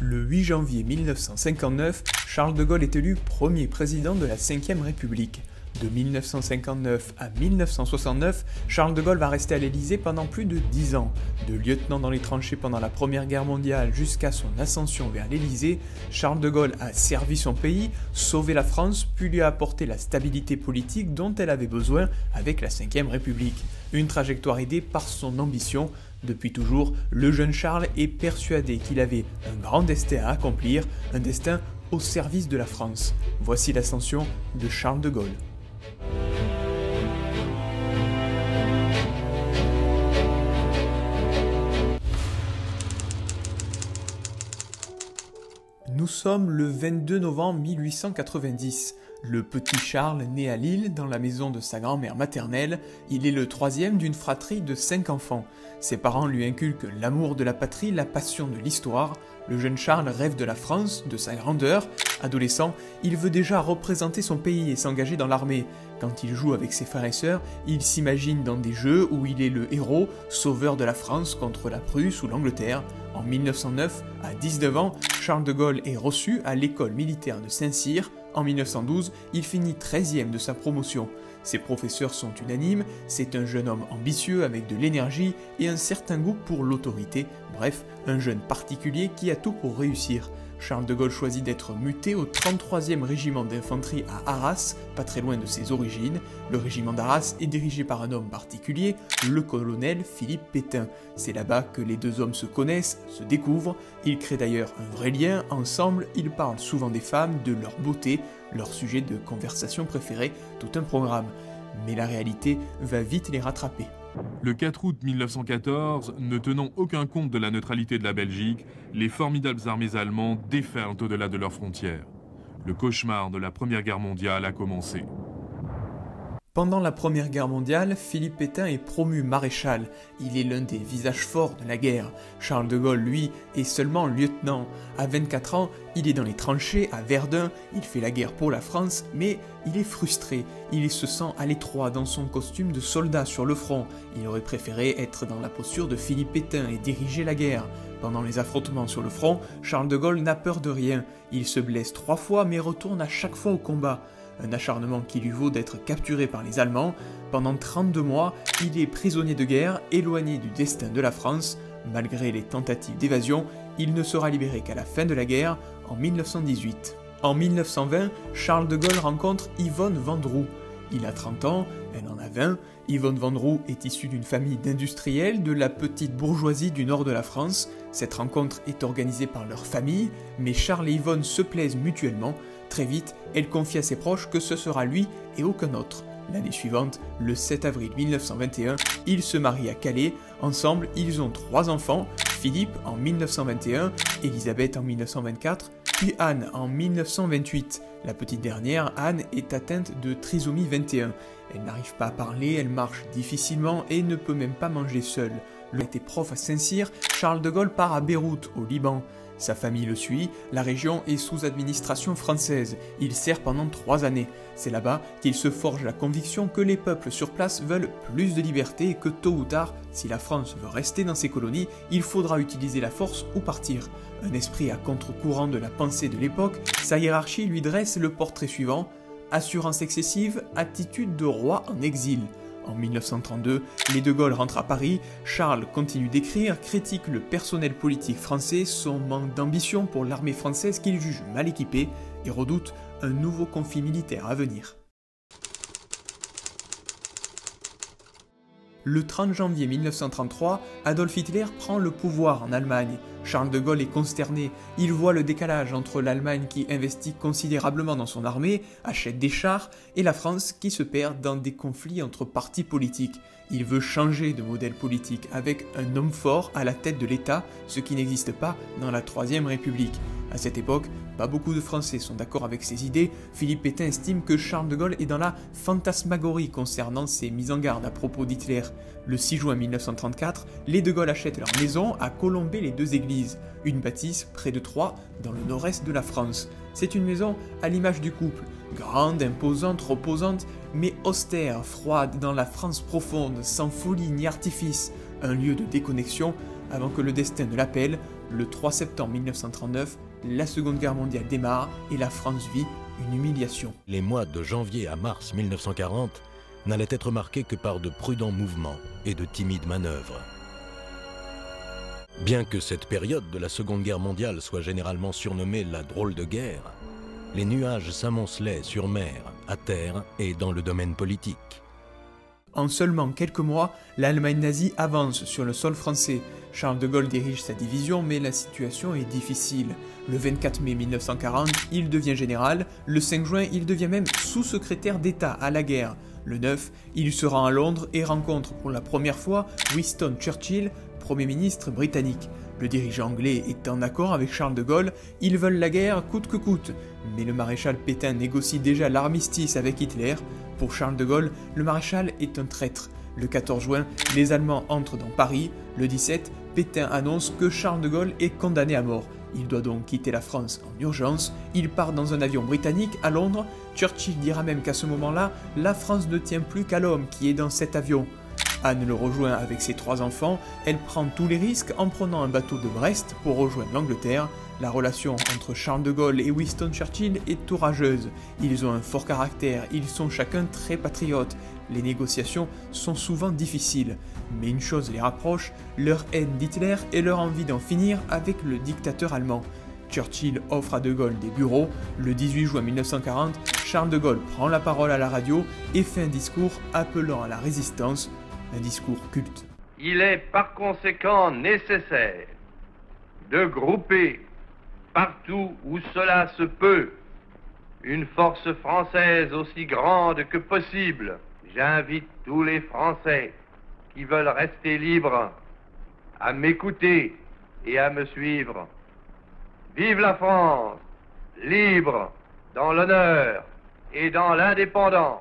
Le 8 janvier 1959, Charles de Gaulle est élu premier président de la Ve République. De 1959 à 1969, Charles de Gaulle va rester à l'Élysée pendant plus de 10 ans. De lieutenant dans les tranchées pendant la Première Guerre mondiale jusqu'à son ascension vers l'Élysée, Charles de Gaulle a servi son pays, sauvé la France, puis lui a apporté la stabilité politique dont elle avait besoin avec la Ve République. Une trajectoire aidée par son ambition. Depuis toujours, le jeune Charles est persuadé qu'il avait un grand destin à accomplir, un destin au service de la France. Voici l'ascension de Charles de Gaulle. Nous sommes le 22 novembre 1890. Le petit Charles naît à Lille, dans la maison de sa grand-mère maternelle. Il est le troisième d'une fratrie de 5 enfants. Ses parents lui inculquent l'amour de la patrie, la passion de l'histoire. Le jeune Charles rêve de la France, de sa grandeur. Adolescent, il veut déjà représenter son pays et s'engager dans l'armée. Quand il joue avec ses frères et sœurs, il s'imagine dans des jeux où il est le héros, sauveur de la France contre la Prusse ou l'Angleterre. En 1909, à 19 ans, Charles de Gaulle est reçu à l'école militaire de Saint-Cyr. En 1912, il finit 13e de sa promotion. Ses professeurs sont unanimes, c'est un jeune homme ambitieux avec de l'énergie et un certain goût pour l'autorité, bref, un jeune particulier qui a tout pour réussir. Charles de Gaulle choisit d'être muté au 33e régiment d'infanterie à Arras, pas très loin de ses origines. Le régiment d'Arras est dirigé par un homme particulier, le colonel Philippe Pétain. C'est là-bas que les deux hommes se connaissent, se découvrent. Ils créent d'ailleurs un vrai lien. Ensemble, ils parlent souvent des femmes, de leur beauté, leur sujet de conversation préféré, tout un programme. Mais la réalité va vite les rattraper. Le 4 août 1914, ne tenant aucun compte de la neutralité de la Belgique, les formidables armées allemandes déferlent au-delà de leurs frontières. Le cauchemar de la Première Guerre mondiale a commencé. Pendant la Première Guerre mondiale, Philippe Pétain est promu maréchal. Il est l'un des visages forts de la guerre. Charles de Gaulle, lui, est seulement lieutenant. À 24 ans, il est dans les tranchées à Verdun, il fait la guerre pour la France, mais il est frustré. Il se sent à l'étroit dans son costume de soldat sur le front. Il aurait préféré être dans la posture de Philippe Pétain et diriger la guerre. Pendant les affrontements sur le front, Charles de Gaulle n'a peur de rien. Il se blesse 3 fois mais retourne à chaque fois au combat. Un acharnement qui lui vaut d'être capturé par les Allemands. Pendant 32 mois, il est prisonnier de guerre, éloigné du destin de la France. Malgré les tentatives d'évasion, il ne sera libéré qu'à la fin de la guerre, en 1918. En 1920, Charles de Gaulle rencontre Yvonne Vendroux. Il a 30 ans, elle en a 20. Yvonne Vendroux est issue d'une famille d'industriels de la petite bourgeoisie du nord de la France. Cette rencontre est organisée par leur famille, mais Charles et Yvonne se plaisent mutuellement. Très vite, elle confie à ses proches que ce sera lui et aucun autre. L'année suivante, le 7 avril 1921, ils se marient à Calais. Ensemble, ils ont 3 enfants, Philippe en 1921, Élisabeth en 1924, puis Anne en 1928. La petite dernière, Anne, est atteinte de trisomie 21. Elle n'arrive pas à parler, elle marche difficilement et ne peut même pas manger seule. Il était prof à Saint-Cyr, Charles de Gaulle part à Beyrouth, au Liban. Sa famille le suit, la région est sous administration française. Il sert pendant 3 années. C'est là-bas qu'il se forge la conviction que les peuples sur place veulent plus de liberté et que tôt ou tard, si la France veut rester dans ses colonies, il faudra utiliser la force ou partir. Un esprit à contre-courant de la pensée de l'époque, sa hiérarchie lui dresse le portrait suivant: assurance excessive, attitude de roi en exil. En 1932, les de Gaulle rentrent à Paris. Charles continue d'écrire, critique le personnel politique français, son manque d'ambition pour l'armée française qu'il juge mal équipée et redoute un nouveau conflit militaire à venir. Le 30 janvier 1933, Adolf Hitler prend le pouvoir en Allemagne. Charles de Gaulle est consterné. Il voit le décalage entre l'Allemagne qui investit considérablement dans son armée, achète des chars, et la France qui se perd dans des conflits entre partis politiques. Il veut changer de modèle politique avec un homme fort à la tête de l'État, ce qui n'existe pas dans la Troisième République. À cette époque, pas beaucoup de Français sont d'accord avec ses idées. Philippe Pétain estime que Charles de Gaulle est dans la fantasmagorie concernant ses mises en garde à propos d'Hitler. Le 6 juin 1934, les de Gaulle achètent leur maison à Colombey-les-Deux-Églises, une bâtisse près de Troyes, dans le nord-est de la France. C'est une maison à l'image du couple, grande, imposante, reposante, mais austère, froide, dans la France profonde, sans folie ni artifice, un lieu de déconnexion avant que le destin ne l'appelle, Le 3 septembre 1939, la Seconde Guerre mondiale démarre et la France vit une humiliation. Les mois de janvier à mars 1940 n'allaient être marqués que par de prudents mouvements et de timides manœuvres. Bien que cette période de la Seconde Guerre mondiale soit généralement surnommée la drôle de guerre, les nuages s'amoncelaient sur mer, à terre et dans le domaine politique. En seulement quelques mois, l'Allemagne nazie avance sur le sol français. Charles de Gaulle dirige sa division, mais la situation est difficile. Le 24 mai 1940, il devient général. Le 5 juin, il devient même sous-secrétaire d'État à la guerre. Le 9, il se rend à Londres et rencontre pour la première fois Winston Churchill, Premier ministre britannique. Le dirigeant anglais étant d'accord avec Charles de Gaulle, ils veulent la guerre coûte que coûte. Mais le maréchal Pétain négocie déjà l'armistice avec Hitler. Pour Charles de Gaulle, le maréchal est un traître. Le 14 juin, les Allemands entrent dans Paris. Le 17, Pétain annonce que Charles de Gaulle est condamné à mort. Il doit donc quitter la France en urgence. Il part dans un avion britannique à Londres. Churchill dira même qu'à ce moment-là, la France ne tient plus qu'à l'homme qui est dans cet avion. Anne le rejoint avec ses 3 enfants. Elle prend tous les risques en prenant un bateau de Brest pour rejoindre l'Angleterre. La relation entre Charles de Gaulle et Winston Churchill est orageuse. Ils ont un fort caractère, ils sont chacun très patriotes. Les négociations sont souvent difficiles. Mais une chose les rapproche, leur haine d'Hitler et leur envie d'en finir avec le dictateur allemand. Churchill offre à de Gaulle des bureaux. Le 18 juin 1940, Charles de Gaulle prend la parole à la radio et fait un discours appelant à la résistance, un discours culte. Il est par conséquent nécessaire de grouper partout où cela se peut une force française aussi grande que possible. J'invite tous les Français qui veulent rester libres à m'écouter et à me suivre. Vive la France, libre, dans l'honneur et dans l'indépendance.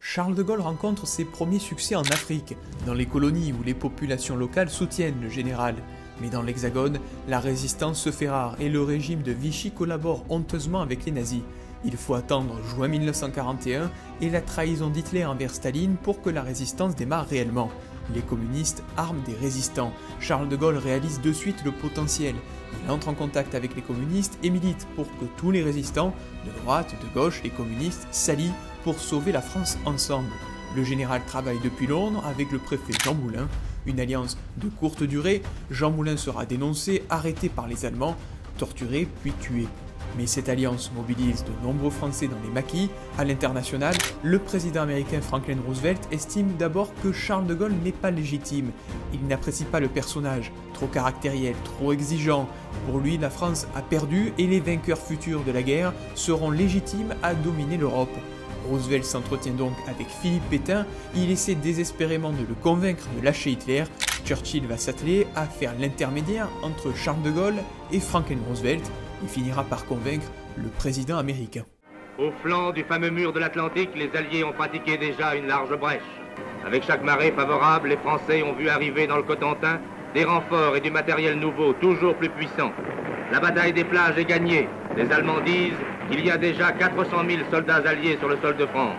Charles de Gaulle rencontre ses premiers succès en Afrique, dans les colonies où les populations locales soutiennent le général. Mais dans l'Hexagone, la résistance se fait rare et le régime de Vichy collabore honteusement avec les nazis. Il faut attendre juin 1941 et la trahison d'Hitler envers Staline pour que la résistance démarre réellement. Les communistes arment des résistants. Charles de Gaulle réalise de suite le potentiel. Il entre en contact avec les communistes et milite pour que tous les résistants, de droite, de gauche, les communistes, s'allient pour sauver la France ensemble. Le général travaille depuis Londres avec le préfet Jean Moulin. Une alliance de courte durée, Jean Moulin sera dénoncé, arrêté par les Allemands, torturé puis tué. Mais cette alliance mobilise de nombreux Français dans les maquis. À l'international, le président américain Franklin Roosevelt estime d'abord que Charles de Gaulle n'est pas légitime. Il n'apprécie pas le personnage, trop caractériel, trop exigeant. Pour lui, la France a perdu et les vainqueurs futurs de la guerre seront légitimes à dominer l'Europe. Roosevelt s'entretient donc avec Philippe Pétain, il essaie désespérément de le convaincre de lâcher Hitler. Churchill va s'atteler à faire l'intermédiaire entre Charles de Gaulle et Franklin Roosevelt. Il finira par convaincre le président américain. Au flanc du fameux mur de l'Atlantique, les Alliés ont pratiqué déjà une large brèche. Avec chaque marée favorable, les Français ont vu arriver dans le Cotentin des renforts et du matériel nouveau, toujours plus puissant. La bataille des plages est gagnée. Les Allemands disent qu'il y a déjà 400 000 soldats alliés sur le sol de France.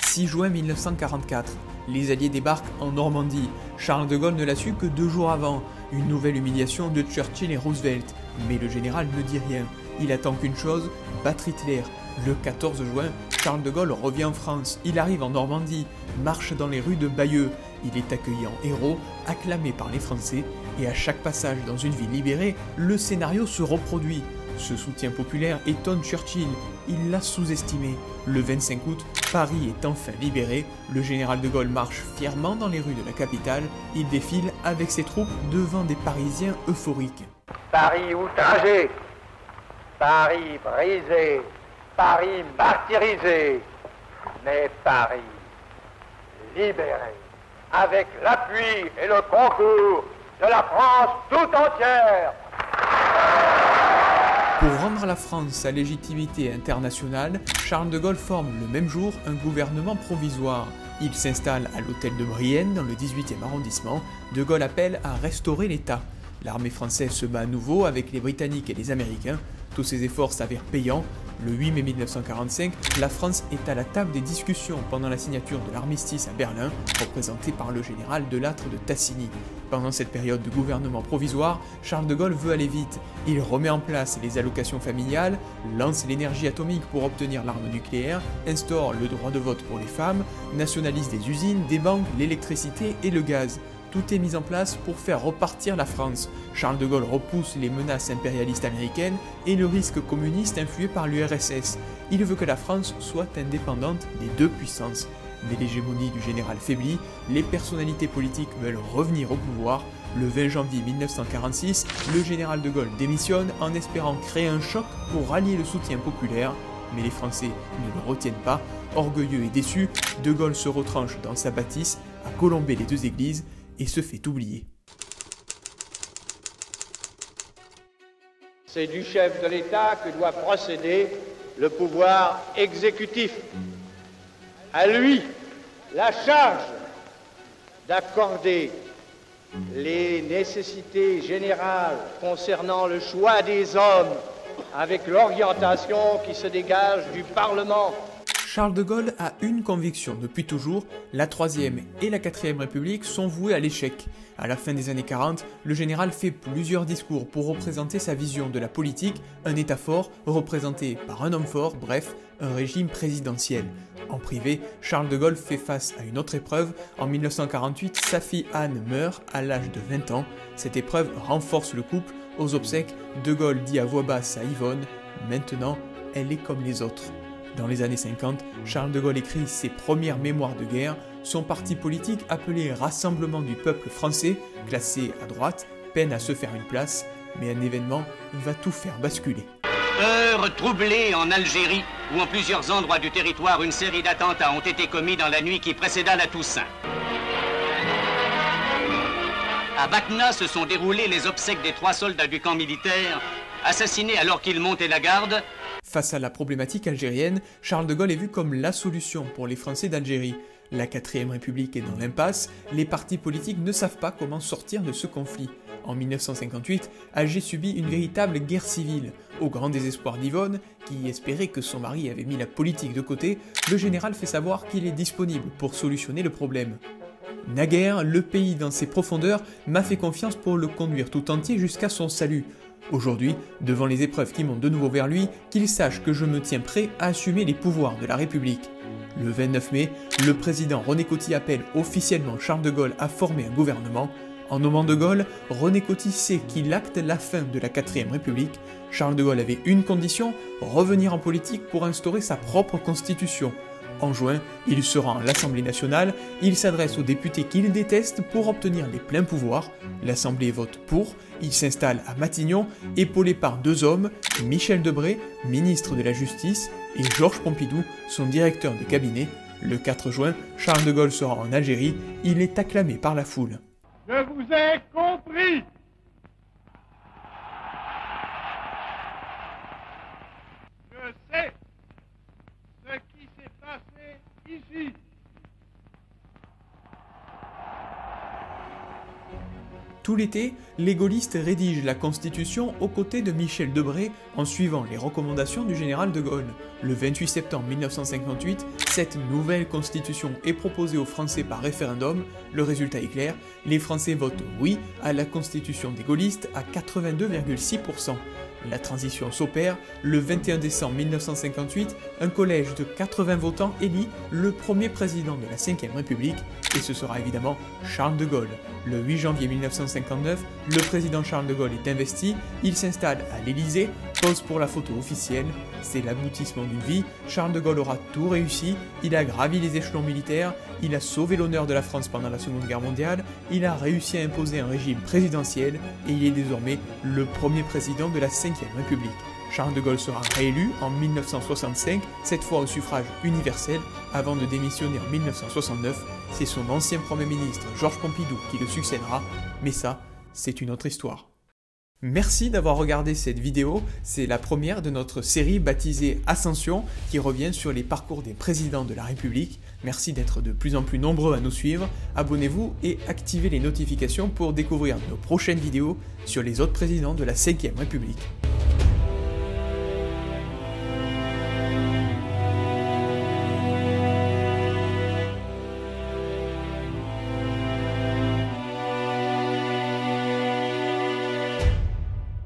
6 juin 1944, les Alliés débarquent en Normandie. Charles de Gaulle ne l'a su que 2 jours avant. Une nouvelle humiliation de Churchill et Roosevelt. Mais le général ne dit rien. Il attend qu'une chose, battre Hitler. Le 14 juin, Charles de Gaulle revient en France. Il arrive en Normandie, marche dans les rues de Bayeux. Il est accueilli en héros, acclamé par les Français. Et à chaque passage dans une ville libérée, le scénario se reproduit. Ce soutien populaire étonne Churchill, il l'a sous-estimé. Le 25 août, Paris est enfin libéré, le général de Gaulle marche fièrement dans les rues de la capitale, il défile avec ses troupes devant des Parisiens euphoriques. Paris outragé, Paris brisé, Paris martyrisé, mais Paris libéré, avec l'appui et le concours de la France tout entière. Pour rendre à la France sa légitimité internationale, Charles de Gaulle forme le même jour un gouvernement provisoire. Il s'installe à l'hôtel de Brienne dans le 18e arrondissement. De Gaulle appelle à restaurer l'État. L'armée française se bat à nouveau avec les Britanniques et les Américains. Tous ces efforts s'avèrent payants. Le 8 mai 1945, la France est à la table des discussions pendant la signature de l'armistice à Berlin, représenté par le général Delattre de Tassigny. Pendant cette période de gouvernement provisoire, Charles de Gaulle veut aller vite. Il remet en place les allocations familiales, lance l'énergie atomique pour obtenir l'arme nucléaire, instaure le droit de vote pour les femmes, nationalise des usines, des banques, l'électricité et le gaz. Tout est mis en place pour faire repartir la France. Charles de Gaulle repousse les menaces impérialistes américaines et le risque communiste influé par l'URSS. Il veut que la France soit indépendante des deux puissances. Mais l'hégémonie du général faiblit, les personnalités politiques veulent revenir au pouvoir. Le 20 janvier 1946, le général de Gaulle démissionne en espérant créer un choc pour rallier le soutien populaire. Mais les Français ne le retiennent pas. Orgueilleux et déçu, de Gaulle se retranche dans sa bâtisse à Colombey-les-Deux-Églises et se fait oublier. C'est du chef de l'État que doit procéder le pouvoir exécutif. À lui la charge d'accorder les nécessités générales concernant le choix des hommes avec l'orientation qui se dégage du Parlement. Charles de Gaulle a une conviction depuis toujours, la 3e et la 4e République sont vouées à l'échec. À la fin des années 40, le général fait plusieurs discours pour représenter sa vision de la politique, un État fort représenté par un homme fort, bref, un régime présidentiel. En privé, Charles de Gaulle fait face à une autre épreuve. En 1948, sa fille Anne meurt à l'âge de 20 ans. Cette épreuve renforce le couple. Aux obsèques, de Gaulle dit à voix basse à Yvonne « Maintenant, elle est comme les autres ». Dans les années 50, Charles de Gaulle écrit ses premières mémoires de guerre. Son parti politique, appelé Rassemblement du peuple français, classé à droite, peine à se faire une place, mais un événement va tout faire basculer. Heure troublée en Algérie, où en plusieurs endroits du territoire une série d'attentats ont été commis dans la nuit qui précéda la Toussaint. À Batna se sont déroulées les obsèques des 3 soldats du camp militaire, assassinés alors qu'ils montaient la garde. Face à la problématique algérienne, Charles de Gaulle est vu comme la solution pour les Français d'Algérie. La 4e République est dans l'impasse, les partis politiques ne savent pas comment sortir de ce conflit. En 1958, Alger subit une véritable guerre civile. Au grand désespoir d'Yvonne, qui espérait que son mari avait mis la politique de côté, le général fait savoir qu'il est disponible pour solutionner le problème. Naguère, le pays dans ses profondeurs m'a fait confiance pour le conduire tout entier jusqu'à son salut. Aujourd'hui, devant les épreuves qui montent de nouveau vers lui, qu'il sache que je me tiens prêt à assumer les pouvoirs de la République. Le 29 mai, le président René Coty appelle officiellement Charles de Gaulle à former un gouvernement. En nommant de Gaulle, René Coty sait qu'il acte la fin de la 4e République. Charles de Gaulle avait une condition, revenir en politique pour instaurer sa propre constitution. En juin, il se rend à l'Assemblée nationale, il s'adresse aux députés qu'il déteste pour obtenir les pleins pouvoirs. L'Assemblée vote pour, il s'installe à Matignon, épaulé par 2 hommes, Michel Debré, ministre de la Justice, et Georges Pompidou, son directeur de cabinet. Le 4 juin, Charles de Gaulle se rend en Algérie, il est acclamé par la foule. Je vous ai compris. Je sais ce qui s'est passé ici. Tout l'été, les gaullistes rédigent la Constitution aux côtés de Michel Debré en suivant les recommandations du général de Gaulle. Le 28 septembre 1958, cette nouvelle Constitution est proposée aux Français par référendum. Le résultat est clair, les Français votent oui à la Constitution des gaullistes à 82,6%. La transition s'opère. Le 21 décembre 1958, un collège de 80 votants élit le premier président de la 5e République, et ce sera évidemment Charles de Gaulle. Le 8 janvier 1959, le président Charles de Gaulle est investi, il s'installe à l'Élysée, pose pour la photo officielle. C'est l'aboutissement d'une vie, Charles de Gaulle aura tout réussi, il a gravi les échelons militaires, il a sauvé l'honneur de la France pendant la Seconde Guerre mondiale, il a réussi à imposer un régime présidentiel, et il est désormais le premier président de la 5e République. Charles de Gaulle sera réélu en 1965, cette fois au suffrage universel, avant de démissionner en 1969. C'est son ancien Premier ministre Georges Pompidou qui le succédera, mais ça, c'est une autre histoire. Merci d'avoir regardé cette vidéo, c'est la première de notre série baptisée Ascension qui revient sur les parcours des présidents de la République. Merci d'être de plus en plus nombreux à nous suivre, abonnez-vous et activez les notifications pour découvrir nos prochaines vidéos sur les autres présidents de la 5e République.